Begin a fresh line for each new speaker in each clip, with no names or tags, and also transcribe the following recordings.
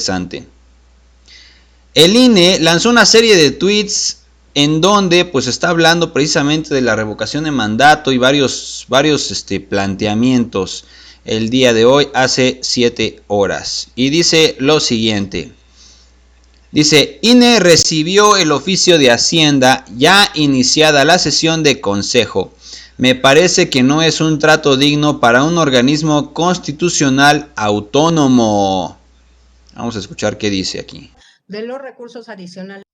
interesante. El INE lanzó una serie de tweets en donde pues está hablando precisamente de la revocación de mandato y varios planteamientos el día de hoy hace 7 horas. Y dice lo siguiente. Dice, INE recibió el oficio de Hacienda ya iniciada la sesión de consejo. Me parece que no es un trato digno para un organismo constitucional autónomo. Vamos a escuchar qué dice aquí.
De los recursos adicionales.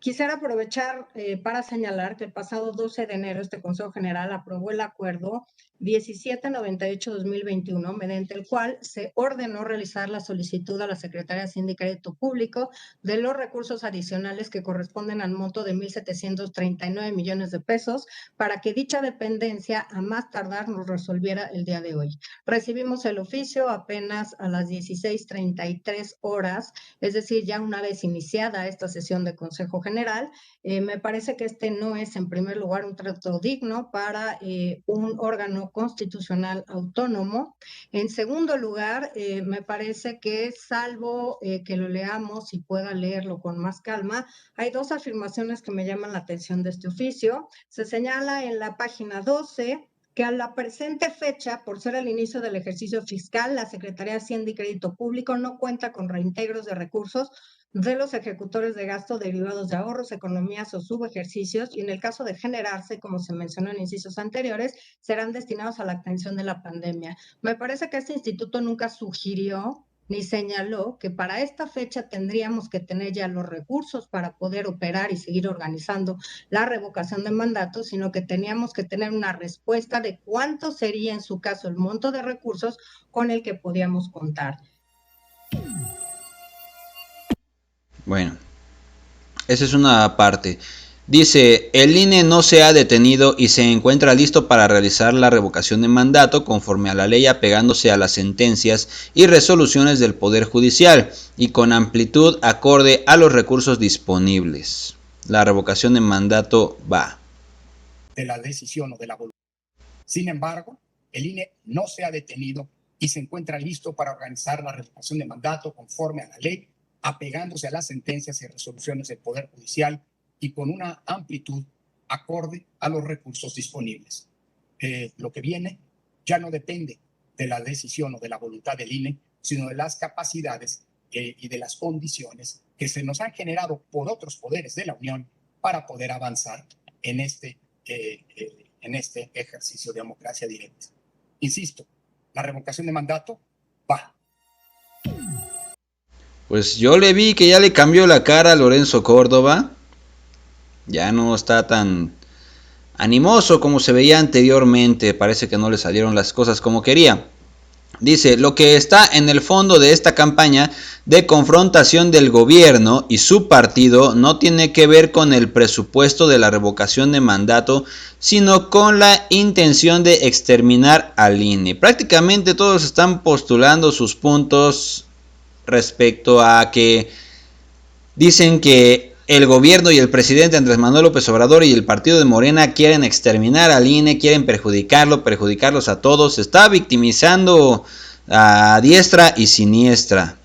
Quisiera aprovechar para señalar que el pasado 12 de enero este Consejo General aprobó el acuerdo 1798-2021, mediante el cual se ordenó realizar la solicitud a la Secretaría de Hacienda y Crédito Público de los recursos adicionales que corresponden al monto de 1,739 millones de pesos para que dicha dependencia a más tardar nos resolviera el día de hoy. Recibimos el oficio apenas a las 16:33 horas, es decir, ya una vez iniciada esta sesión de Consejo General. Me parece que este no es, en primer lugar, un trato digno para un órgano constitucional autónomo. En segundo lugar, me parece que, salvo que lo leamos y pueda leerlo con más calma, hay dos afirmaciones que me llaman la atención de este oficio. Se señala en la página 12 que a la presente fecha, por ser el inicio del ejercicio fiscal, la Secretaría de Hacienda y Crédito Público no cuenta con reintegros de recursos de los ejecutores de gasto derivados de ahorros, economías o subejercicios, y en el caso de generarse, como se mencionó en incisos anteriores, serán destinados a la atención de la pandemia. Me parece que este instituto nunca sugirió ni señaló que para esta fecha tendríamos que tener ya los recursos para poder operar y seguir organizando la revocación de mandato, sino que teníamos que tener una respuesta de cuánto sería en su caso el monto de recursos con el que podíamos contar.
Bueno, esa es una parte. Dice, el INE no se ha detenido y se encuentra listo para realizar la revocación de mandato conforme a la ley, apegándose a las sentencias y resoluciones del Poder Judicial y con amplitud acorde a los recursos disponibles. La revocación de mandato va.
De la decisión o de la voluntad. Sin embargo, el INE no se ha detenido y se encuentra listo para organizar la revocación de mandato conforme a la ley, apegándose a las sentencias y resoluciones del Poder Judicial y con una amplitud acorde a los recursos disponibles. Lo que viene ya no depende de la decisión o de la voluntad del INE, sino de las capacidades y de las condiciones que se nos han generado por otros poderes de la Unión para poder avanzar en este ejercicio de democracia directa. Insisto, la revocación de mandato va.
Pues yo le vi que ya le cambió la cara a Lorenzo Córdoba. Ya no está tan animoso como se veía anteriormente. Parece que no le salieron las cosas como quería. Dice, lo que está en el fondo de esta campaña de confrontación del gobierno y su partido no tiene que ver con el presupuesto de la revocación de mandato, sino con la intención de exterminar al INE. Prácticamente todos están postulando sus puntos respecto a que dicen que el gobierno y el presidente Andrés Manuel López Obrador y el partido de Morena quieren exterminar al INE, quieren perjudicarlos a todos. Se está victimizando a diestra y siniestra.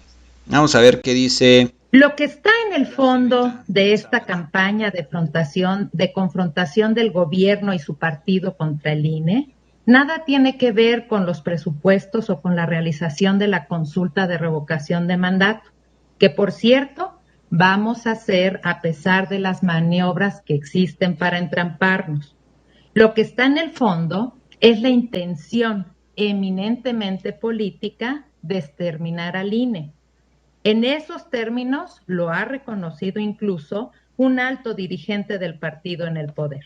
Vamos a ver qué dice.
Lo que está en el fondo de esta campaña de confrontación del gobierno y su partido contra el INE, nada tiene que ver con los presupuestos o con la realización de la consulta de revocación de mandato, que por cierto vamos a hacer a pesar de las maniobras que existen para entramparnos. Lo que está en el fondo es la intención eminentemente política de exterminar al INE. En esos términos lo ha reconocido incluso un alto dirigente del partido en el poder.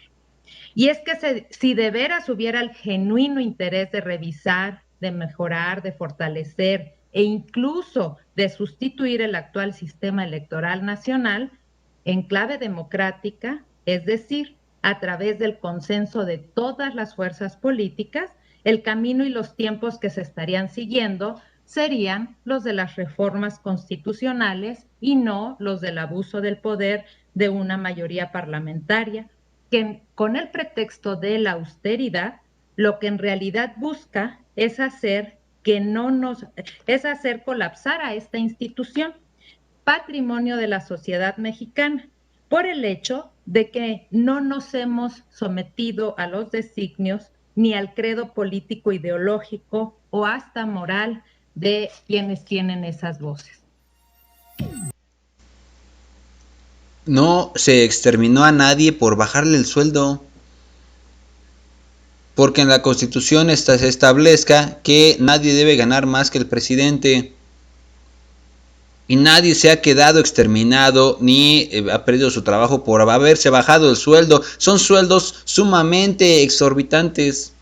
Y es que si de veras hubiera el genuino interés de revisar, de mejorar, de fortalecer e incluso de sustituir el actual sistema electoral nacional en clave democrática, es decir, a través del consenso de todas las fuerzas políticas, el camino y los tiempos que se estarían siguiendo serían los de las reformas constitucionales y no los del abuso del poder de una mayoría parlamentaria, que con el pretexto de la austeridad, lo que en realidad busca es hacer es hacer colapsar a esta institución, patrimonio de la sociedad mexicana, por el hecho de que no nos hemos sometido a los designios ni al credo político ideológico o hasta moral de quienes tienen esas voces.
No se exterminó a nadie por bajarle el sueldo, porque en la Constitución se establezca que nadie debe ganar más que el presidente. Y nadie se ha quedado exterminado ni ha perdido su trabajo por haberse bajado el sueldo. Son sueldos sumamente exorbitantes.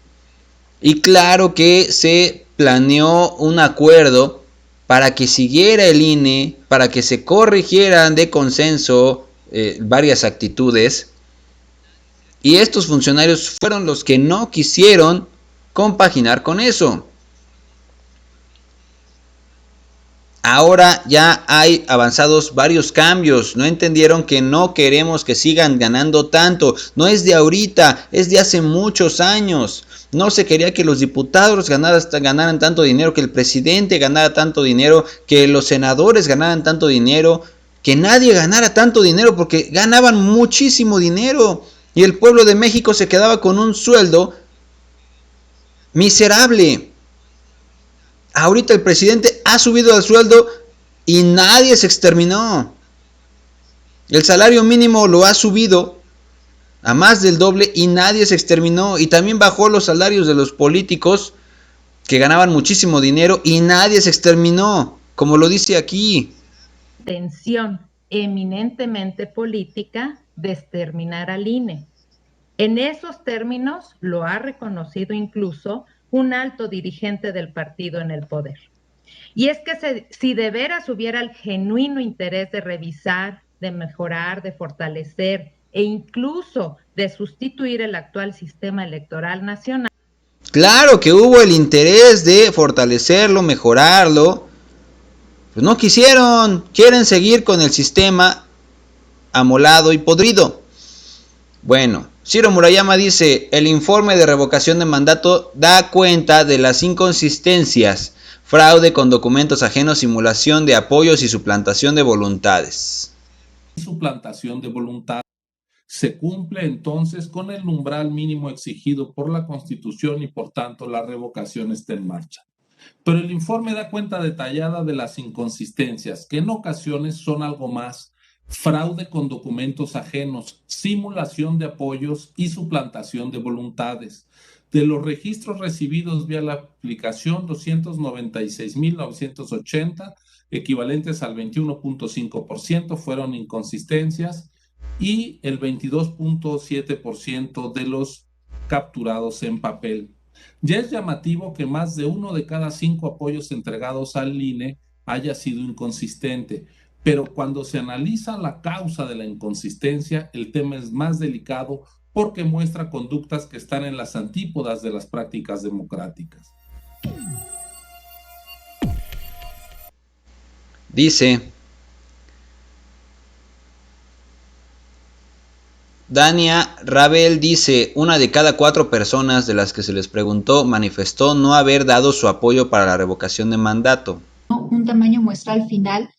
Y claro que se planeó un acuerdo para que siguiera el INE, para que se corrigieran de consenso varias actitudes. Y estos funcionarios fueron los que no quisieron compaginar con eso. Ahora ya hay avanzados varios cambios. No entendieron que no queremos que sigan ganando tanto. No es de ahorita, es de hace muchos años. No se quería que los diputados ganaran tanto dinero, que el presidente ganara tanto dinero, que los senadores ganaran tanto dinero, que nadie ganara tanto dinero, porque ganaban muchísimo dinero. Y el pueblo de México se quedaba con un sueldo miserable. Ahorita el presidente ha subido el sueldo y nadie se exterminó. El salario mínimo lo ha subido a más del doble y nadie se exterminó. Y también bajó los salarios de los políticos que ganaban muchísimo dinero y nadie se exterminó, como lo dice aquí.
Intención eminentemente política de exterminar al INE. En esos términos lo ha reconocido incluso un alto dirigente del partido en el poder. Y es que si de veras hubiera el genuino interés de revisar, de mejorar, de fortalecer e incluso de sustituir el actual sistema electoral nacional.
Claro que hubo el interés de fortalecerlo, mejorarlo. Pues no quisieron, quieren seguir con el sistema amolado y podrido. Bueno, Ciro Murayama dice, el informe de revocación de mandato da cuenta de las inconsistencias, fraude con documentos ajenos, simulación de apoyos y suplantación de voluntades.
Suplantación de voluntades. Se cumple entonces con el umbral mínimo exigido por la Constitución y por tanto la revocación está en marcha. Pero el informe da cuenta detallada de las inconsistencias, que en ocasiones son algo más: fraude con documentos ajenos, simulación de apoyos y suplantación de voluntades. De los registros recibidos vía la aplicación, 296.980, equivalentes al 21.5%, fueron inconsistencias, y el 22.7% de los capturados en papel. Ya es llamativo que más de 1 de cada 5 apoyos entregados al INE haya sido inconsistente, pero cuando se analiza la causa de la inconsistencia, el tema es más delicado porque muestra conductas que están en las antípodas de las prácticas democráticas.
Dice Dania Rabel, dice, 1 de cada 4 personas de las que se les preguntó manifestó no haber dado su apoyo para la revocación de mandato.
Un tamaño muestral final.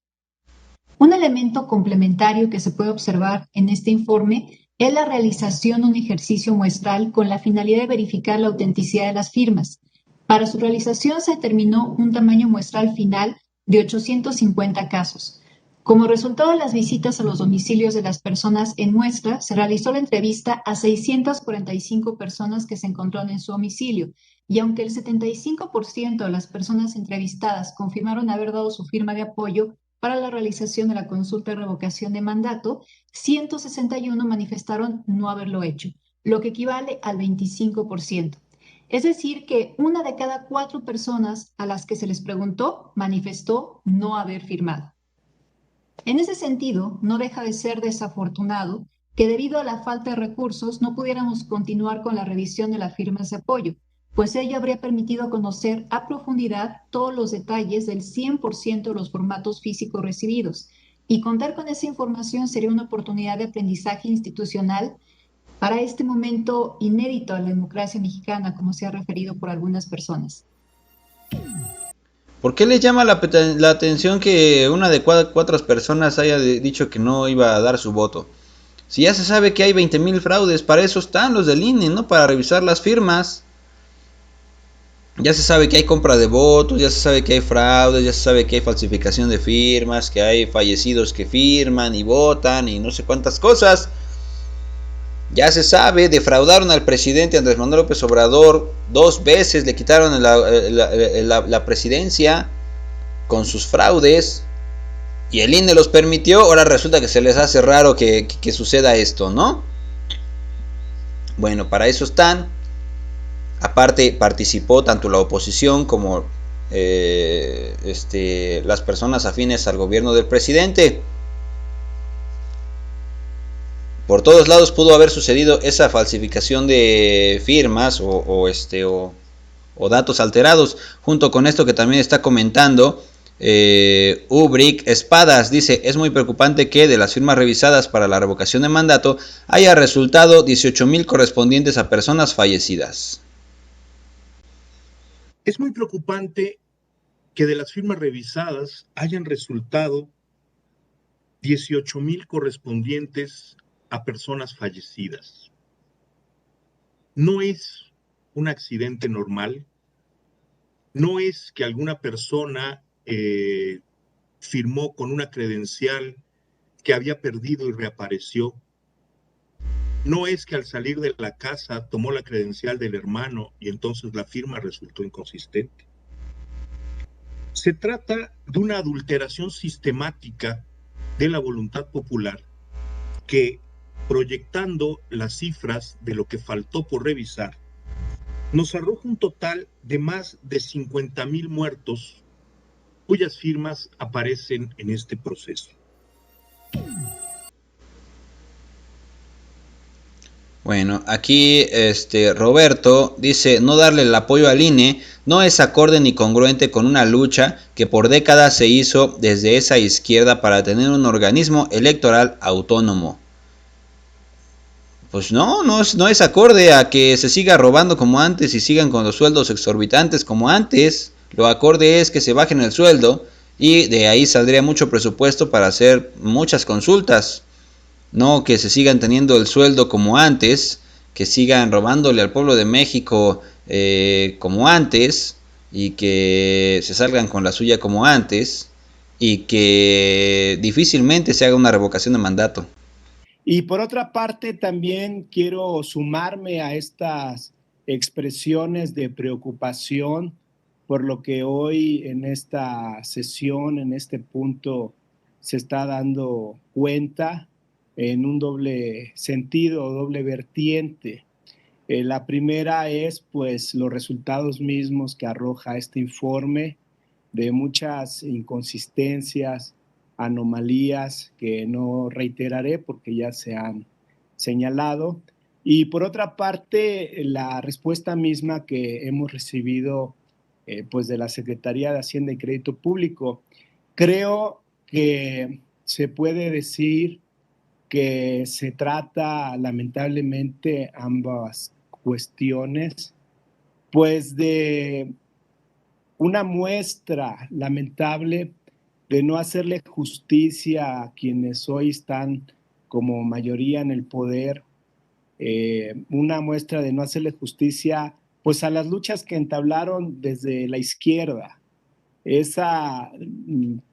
Un elemento complementario que se puede observar en este informe es la realización de un ejercicio muestral con la finalidad de verificar la autenticidad de las firmas. Para su realización se determinó un tamaño muestral final de 850 casos. Como resultado de las visitas a los domicilios de las personas en muestra, se realizó la entrevista a 645 personas que se encontraron en su domicilio, y aunque el 75% de las personas entrevistadas confirmaron haber dado su firma de apoyo para la realización de la consulta de revocación de mandato, 161 manifestaron no haberlo hecho, lo que equivale al 25%. Es decir, que 1 de cada 4 personas a las que se les preguntó manifestó no haber firmado. En ese sentido, no deja de ser desafortunado que debido a la falta de recursos no pudiéramos continuar con la revisión de las firmas de apoyo, pues ello habría permitido conocer a profundidad todos los detalles del 100% de los formatos físicos recibidos, y contar con esa información sería una oportunidad de aprendizaje institucional para este momento inédito a la democracia mexicana, como se ha referido por algunas personas.
¿Por qué les llama la atención que una de cuatro personas haya dicho que no iba a dar su voto? Si ya se sabe que hay 20,000 fraudes, para eso están los del INE, ¿no? Para revisar las firmas. Ya se sabe que hay compra de votos, ya se sabe que hay fraudes, ya se sabe que hay falsificación de firmas, que hay fallecidos que firman y votan y no sé cuántas cosas. Ya se sabe, defraudaron al presidente Andrés Manuel López Obrador 2 veces, le quitaron la presidencia con sus fraudes y el INE los permitió. Ahora resulta que se les hace raro que suceda esto, ¿no? Bueno, para eso están. Aparte participó tanto la oposición como las personas afines al gobierno del presidente. Por todos lados pudo haber sucedido esa falsificación de firmas o datos alterados. Junto con esto que también está comentando Ubric Espadas, dice: es muy preocupante que de las firmas revisadas para la revocación de mandato haya resultado 18,000 correspondientes a personas fallecidas.
Es muy preocupante que de las firmas revisadas hayan resultado 18,000 correspondientes a personas fallecidas. No es un accidente normal, no es que alguna persona firmó con una credencial que había perdido y reapareció. No es que al salir de la casa tomó la credencial del hermano y entonces la firma resultó inconsistente. Se trata de una adulteración sistemática de la voluntad popular que, proyectando las cifras de lo que faltó por revisar, nos arroja un total de más de 50,000 muertos cuyas firmas aparecen en este proceso.
Bueno, aquí Roberto dice: no darle el apoyo al INE no es acorde ni congruente con una lucha que por décadas se hizo desde esa izquierda para tener un organismo electoral autónomo. Pues no es acorde a que se siga robando como antes y sigan con los sueldos exorbitantes como antes. Lo acorde es que se bajen el sueldo y de ahí saldría mucho presupuesto para hacer muchas consultas. No que se sigan teniendo el sueldo como antes, que sigan robándole al pueblo de México como antes, y que se salgan con la suya como antes, y que difícilmente se haga una revocación de mandato.
Y por otra parte, también quiero sumarme a estas expresiones de preocupación por lo que hoy en esta sesión, en este punto, se está dando cuenta en un doble sentido, doble vertiente. La primera es, pues, los resultados mismos que arroja este informe de muchas inconsistencias, anomalías que no reiteraré porque ya se han señalado. Y por otra parte, la respuesta misma que hemos recibido pues de la Secretaría de Hacienda y Crédito Público. Creo que se puede decir que se trata lamentablemente ambas cuestiones pues de una muestra lamentable de no hacerle justicia a quienes hoy están como mayoría en el poder, una muestra de no hacerle justicia pues a las luchas que entablaron desde la izquierda. Esa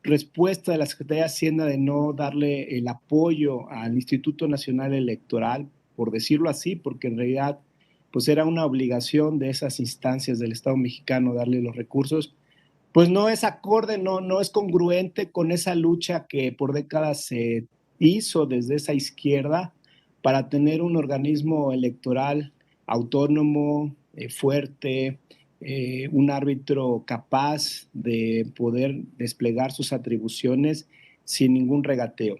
respuesta de la Secretaría de Hacienda de no darle el apoyo al Instituto Nacional Electoral, por decirlo así, porque en realidad pues era una obligación de esas instancias del Estado mexicano darle los recursos, pues no es acorde, no es congruente con esa lucha que por décadas se hizo desde esa izquierda para tener un organismo electoral autónomo, fuerte, un árbitro capaz de poder desplegar sus atribuciones sin ningún regateo.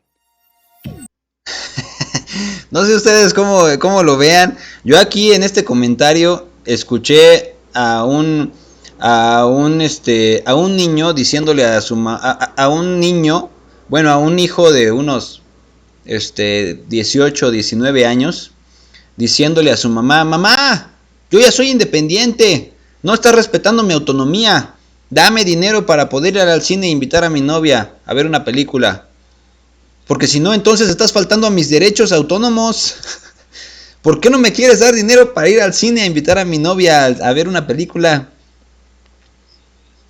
No sé ustedes cómo lo vean. Yo aquí en este comentario escuché a un niño diciéndole a un hijo de unos 18, 19 años, diciéndole a su mamá: mamá, yo ya soy independiente, no estás respetando mi autonomía, Dame dinero para poder ir al cine e invitar a mi novia a ver una película. Porque si no, entonces estás faltando a mis derechos autónomos. ¿Por qué no me quieres dar dinero para ir al cine a invitar a mi novia a ver una película?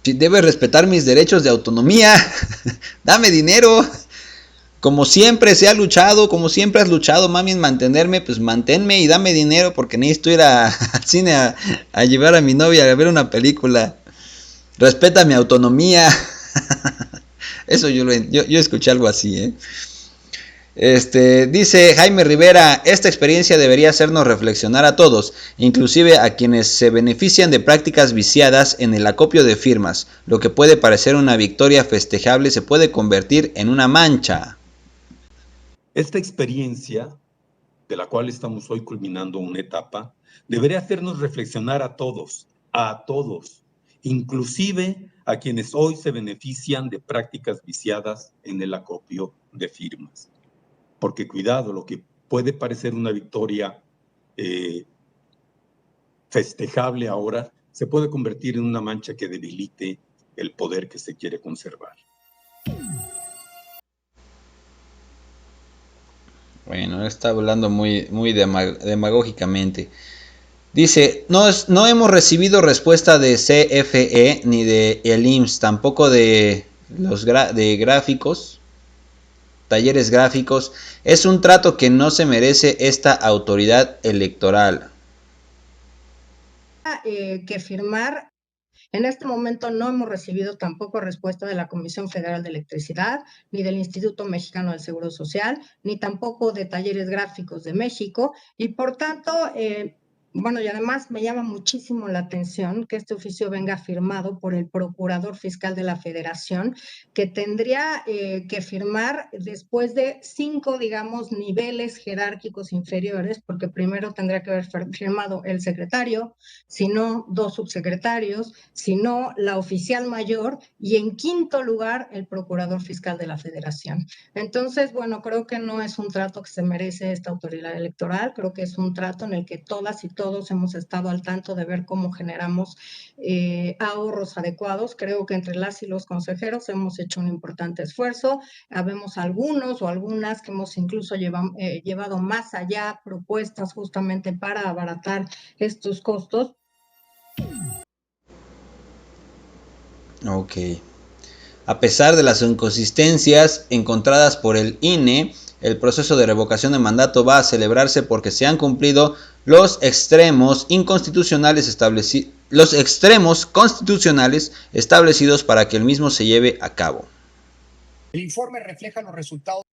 Si debes respetar mis derechos de autonomía. Dame dinero. Como siempre se ha luchado, como siempre has luchado, mami, en mantenerme, pues manténme y dame dinero porque necesito ir al cine a llevar a mi novia a ver una película. Respeta mi autonomía. Eso yo escuché algo así, ¿eh? Dice Jaime Rivera, esta experiencia debería hacernos reflexionar a todos, inclusive a quienes se benefician de prácticas viciadas en el acopio de firmas. Lo que puede parecer una victoria festejable se puede convertir en una mancha.
Esta experiencia, de la cual estamos hoy culminando una etapa, debería hacernos reflexionar a todos, inclusive a quienes hoy se benefician de prácticas viciadas en el acopio de firmas. Porque cuidado, lo que puede parecer una victoria festejable ahora, se puede convertir en una mancha que debilite el poder que se quiere conservar.
Bueno, está hablando muy demagógicamente. Dice, no hemos recibido respuesta de CFE ni de el IMSS, tampoco de los de gráficos, talleres gráficos. Es un trato que no se merece esta autoridad electoral.
Que firmar. En este momento no hemos recibido tampoco respuesta de la Comisión Federal de Electricidad, ni del Instituto Mexicano del Seguro Social, ni tampoco de Talleres Gráficos de México, y por tanto, bueno, y además me llama muchísimo la atención que este oficio venga firmado por el Procurador Fiscal de la Federación, que tendría que firmar después de 5, digamos, niveles jerárquicos inferiores, porque primero tendría que haber firmado el secretario, si no, 2 subsecretarios, si no, la oficial mayor, y en quinto lugar, el Procurador Fiscal de la Federación. Entonces, bueno, creo que no es un trato que se merece esta autoridad electoral, creo que es un trato en el que todas y todos hemos estado al tanto de ver cómo generamos ahorros adecuados. Creo que entre las y los consejeros hemos hecho un importante esfuerzo. Habemos algunos o algunas que hemos incluso llevado más allá propuestas justamente para abaratar estos costos.
Ok. A pesar de las inconsistencias encontradas por el INE, el proceso de revocación de mandato va a celebrarse porque se han cumplido los extremos constitucionales establecidos para que el mismo se lleve a cabo.
El informe refleja los resultados,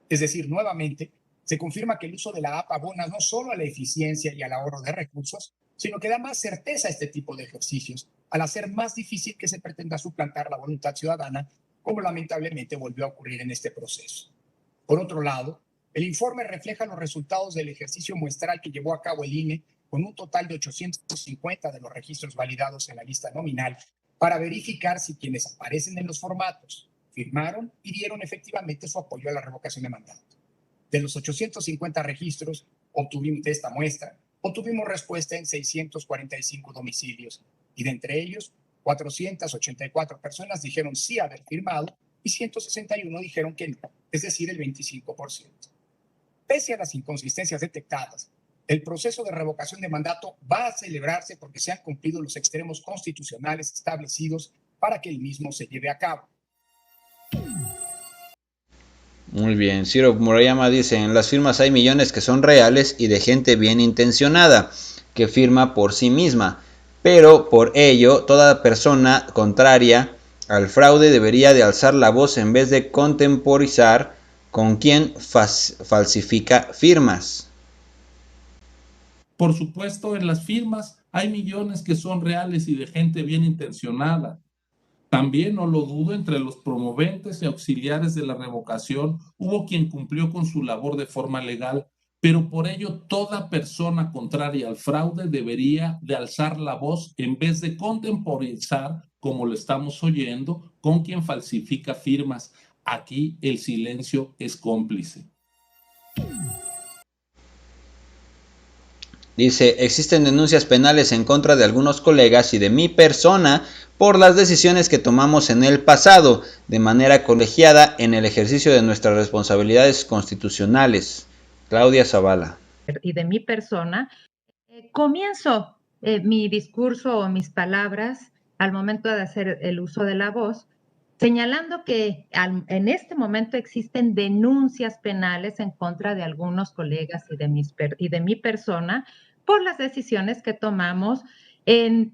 es decir, nuevamente, se confirma que el uso de la app abona no solo a la eficiencia y al ahorro de recursos, sino que da más certeza a este tipo de ejercicios, al hacer más difícil que se pretenda suplantar la voluntad ciudadana, como lamentablemente volvió a ocurrir en este proceso. Por otro lado, el informe refleja los resultados del ejercicio muestral que llevó a cabo el INE con un total de 850 de los registros validados en la lista nominal para verificar si quienes aparecen en los formatos firmaron y dieron efectivamente su apoyo a la revocación de mandato. De los 850 registros de esta muestra, obtuvimos respuesta en 645 domicilios y de entre ellos 484 personas dijeron sí haber firmado y 161 dijeron que no, es decir, el 25%. Pese a las inconsistencias detectadas, el proceso de revocación de mandato va a celebrarse porque se han cumplido los extremos constitucionales establecidos para que el mismo se lleve a cabo.
Muy bien, Ciro Murayama dice, en las firmas hay millones que son reales y de gente bien intencionada, que firma por sí misma, pero por ello toda persona contraria al fraude debería de alzar la voz en vez de contemporizar con quien falsifica firmas.
Por supuesto, en las firmas hay millones que son reales y de gente bien intencionada. También, no lo dudo, entre los promoventes y auxiliares de la revocación hubo quien cumplió con su labor de forma legal, pero por ello toda persona contraria al fraude debería de alzar la voz en vez de contemporizar, como lo estamos oyendo, con quien falsifica firmas. Aquí el silencio es cómplice.
Dice, existen denuncias penales en contra de algunos colegas y de mi persona por las decisiones que tomamos en el pasado, de manera colegiada en el ejercicio de nuestras responsabilidades constitucionales. Claudia Zavala.
Y de mi persona, comienzo mi discurso o mis palabras al momento de hacer el uso de la voz, señalando que en este momento existen denuncias penales en contra de algunos colegas y de mi persona por las decisiones que tomamos en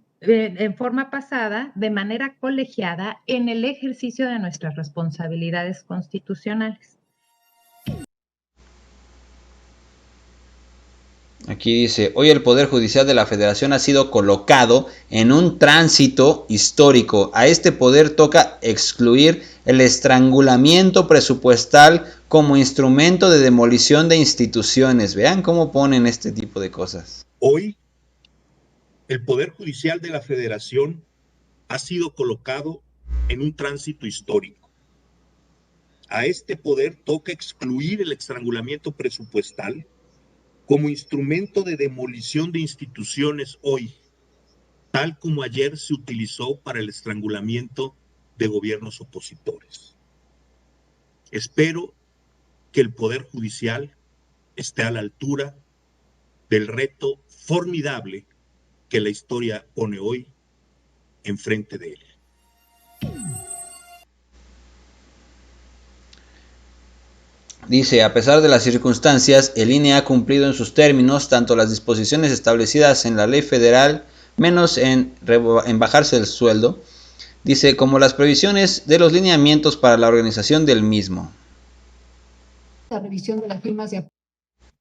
forma pasada, de manera colegiada, en el ejercicio de nuestras responsabilidades constitucionales.
Aquí dice, hoy el Poder Judicial de la Federación ha sido colocado en un tránsito histórico. A este poder toca excluir el estrangulamiento presupuestal como instrumento de demolición de instituciones. Vean cómo ponen este tipo de cosas.
Hoy el Poder Judicial de la Federación ha sido colocado en un tránsito histórico. A este poder toca excluir el estrangulamiento presupuestal como instrumento de demolición de instituciones hoy, tal como ayer se utilizó para el estrangulamiento de gobiernos opositores. Espero que el Poder Judicial esté a la altura del reto formidable que la historia pone hoy enfrente de él.
Dice, a pesar de las circunstancias, el INE ha cumplido en sus términos tanto las disposiciones establecidas en la ley federal, menos en bajarse el sueldo, dice, como las previsiones de los lineamientos para la organización del mismo.
La revisión de las firmas de apoyo.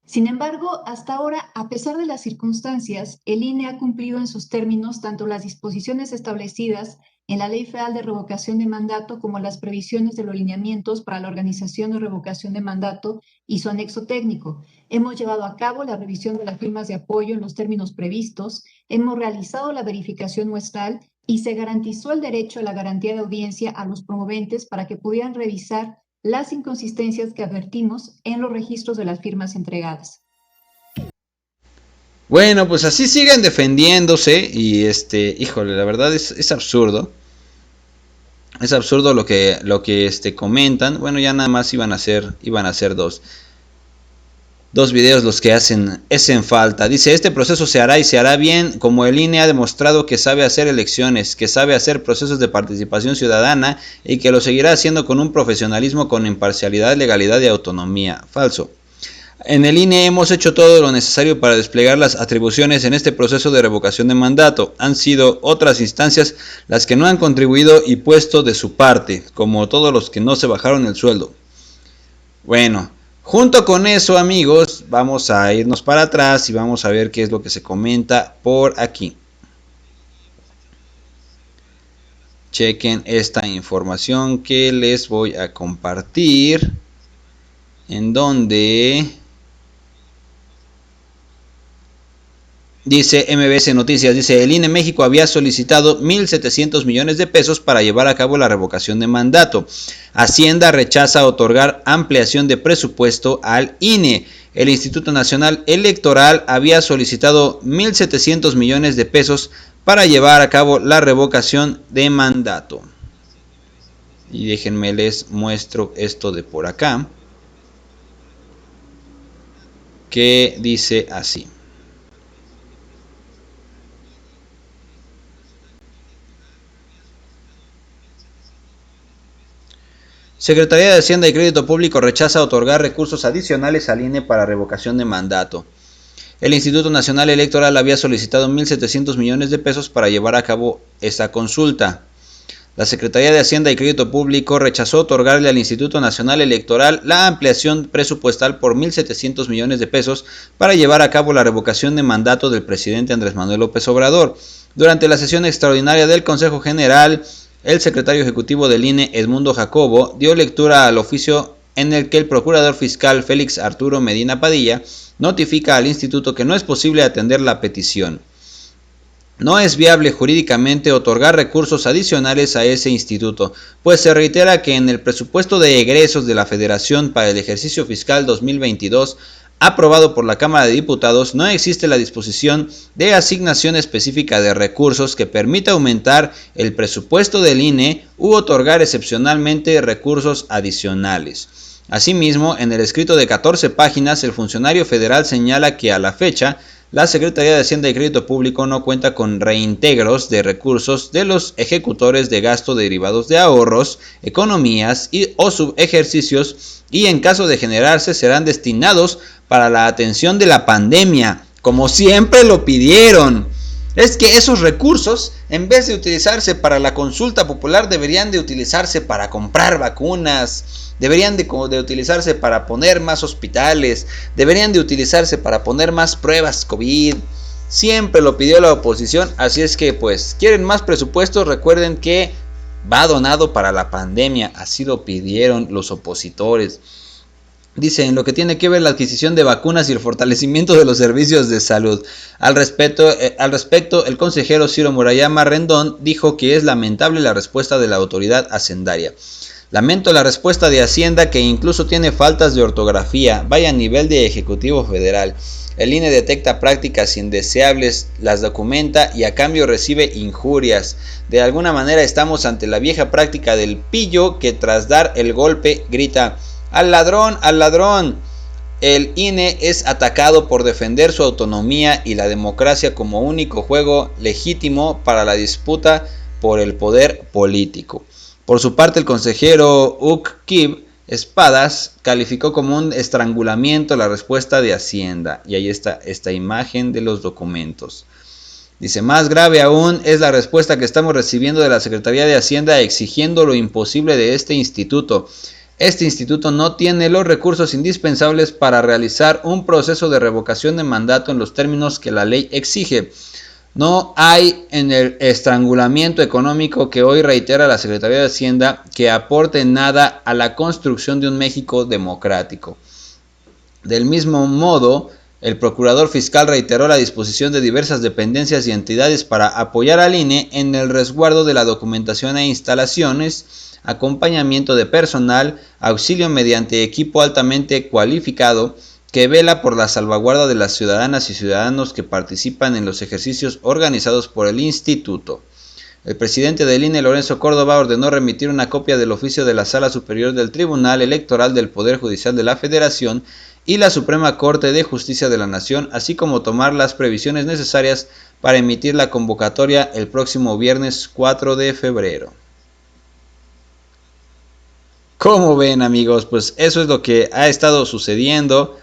Sin embargo, hasta ahora, a pesar de las circunstancias, el INE ha cumplido en sus términos tanto las disposiciones establecidas en la Ley Federal de Revocación de Mandato como las previsiones de los lineamientos para la organización de revocación de mandato y su anexo técnico. Hemos llevado a cabo la revisión de las firmas de apoyo en los términos previstos, hemos realizado la verificación muestral y se garantizó el derecho a la garantía de audiencia a los promoventes para que pudieran revisar las inconsistencias que advertimos en los registros de las firmas entregadas.
Bueno, pues así siguen defendiéndose y híjole, la verdad es absurdo. Es absurdo lo que comentan. Bueno, ya nada más iban a ser dos videos los que hacen falta. Dice, este proceso se hará y se hará bien, como el INE ha demostrado que sabe hacer elecciones, que sabe hacer procesos de participación ciudadana y que lo seguirá haciendo con un profesionalismo, con imparcialidad, legalidad y autonomía. Falso. En el INE hemos hecho todo lo necesario para desplegar las atribuciones en este proceso de revocación de mandato. Han sido otras instancias las que no han contribuido y puesto de su parte, como todos los que no se bajaron el sueldo. Bueno, junto con eso, amigos, vamos a irnos para atrás y vamos a ver qué es lo que se comenta por aquí. Chequen esta información que les voy a compartir, en donde dice MBS Noticias, dice, el INE México había solicitado 1.700 millones de pesos para llevar a cabo la revocación de mandato. Hacienda rechaza otorgar ampliación de presupuesto al INE. El Instituto Nacional Electoral había solicitado 1.700 millones de pesos para llevar a cabo la revocación de mandato. Y déjenme les muestro esto de por acá, que dice así. Secretaría de Hacienda y Crédito Público rechaza otorgar recursos adicionales al INE para revocación de mandato. El Instituto Nacional Electoral había solicitado 1.700 millones de pesos para llevar a cabo esta consulta. La Secretaría de Hacienda y Crédito Público rechazó otorgarle al Instituto Nacional Electoral la ampliación presupuestal por 1.700 millones de pesos para llevar a cabo la revocación de mandato del presidente Andrés Manuel López Obrador. Durante la sesión extraordinaria del Consejo General, el secretario ejecutivo del INE, Edmundo Jacobo, dio lectura al oficio en el que el procurador fiscal Félix Arturo Medina Padilla notifica al instituto que no es posible atender la petición. No es viable jurídicamente otorgar recursos adicionales a ese instituto, pues se reitera que en el presupuesto de egresos de la Federación para el ejercicio fiscal 2022 aprobado por la Cámara de Diputados, no existe la disposición de asignación específica de recursos que permita aumentar el presupuesto del INE u otorgar excepcionalmente recursos adicionales. Asimismo, en el escrito de 14 páginas, el funcionario federal señala que a la fecha, la Secretaría de Hacienda y Crédito Público no cuenta con reintegros de recursos de los ejecutores de gasto derivados de ahorros, economías o subejercicios, y en caso de generarse serán destinados para la atención de la pandemia, como siempre lo pidieron. Es que esos recursos, en vez de utilizarse para la consulta popular, deberían de utilizarse para comprar vacunas, deberían de utilizarse para poner más hospitales, deberían de utilizarse para poner más pruebas COVID. Siempre lo pidió la oposición, así es que pues, ¿quieren más presupuesto? Recuerden que va donado para la pandemia, así lo pidieron los opositores. Dice, en lo que tiene que ver la adquisición de vacunas y el fortalecimiento de los servicios de salud. Al respecto, el consejero Ciro Murayama Rendón dijo que es lamentable la respuesta de la autoridad hacendaria. Lamento la respuesta de Hacienda, que incluso tiene faltas de ortografía, vaya a nivel de Ejecutivo Federal. El INE detecta prácticas indeseables, las documenta y a cambio recibe injurias. De alguna manera estamos ante la vieja práctica del pillo que tras dar el golpe grita: ¡al ladrón, al ladrón! El INE es atacado por defender su autonomía y la democracia como único juego legítimo para la disputa por el poder político. Por su parte, el consejero Uc-Kib Espadas calificó como un estrangulamiento la respuesta de Hacienda. Y ahí está esta imagen de los documentos. Dice, más grave aún es la respuesta que estamos recibiendo de la Secretaría de Hacienda exigiendo lo imposible de este instituto. Este instituto no tiene los recursos indispensables para realizar un proceso de revocación de mandato en los términos que la ley exige. No hay en el estrangulamiento económico que hoy reitera la Secretaría de Hacienda que aporte nada a la construcción de un México democrático. Del mismo modo, el procurador fiscal reiteró la disposición de diversas dependencias y entidades para apoyar al INE en el resguardo de la documentación e instalaciones, acompañamiento de personal, auxilio mediante equipo altamente cualificado, que vela por la salvaguarda de las ciudadanas y ciudadanos que participan en los ejercicios organizados por el instituto. El presidente del INE, Lorenzo Córdoba, ordenó remitir una copia del oficio de la Sala Superior del Tribunal Electoral del Poder Judicial de la Federación y la Suprema Corte de Justicia de la Nación, así como tomar las previsiones necesarias para emitir la convocatoria el próximo viernes 4 de febrero. ¿Cómo ven, amigos? Pues eso es lo que ha estado sucediendo.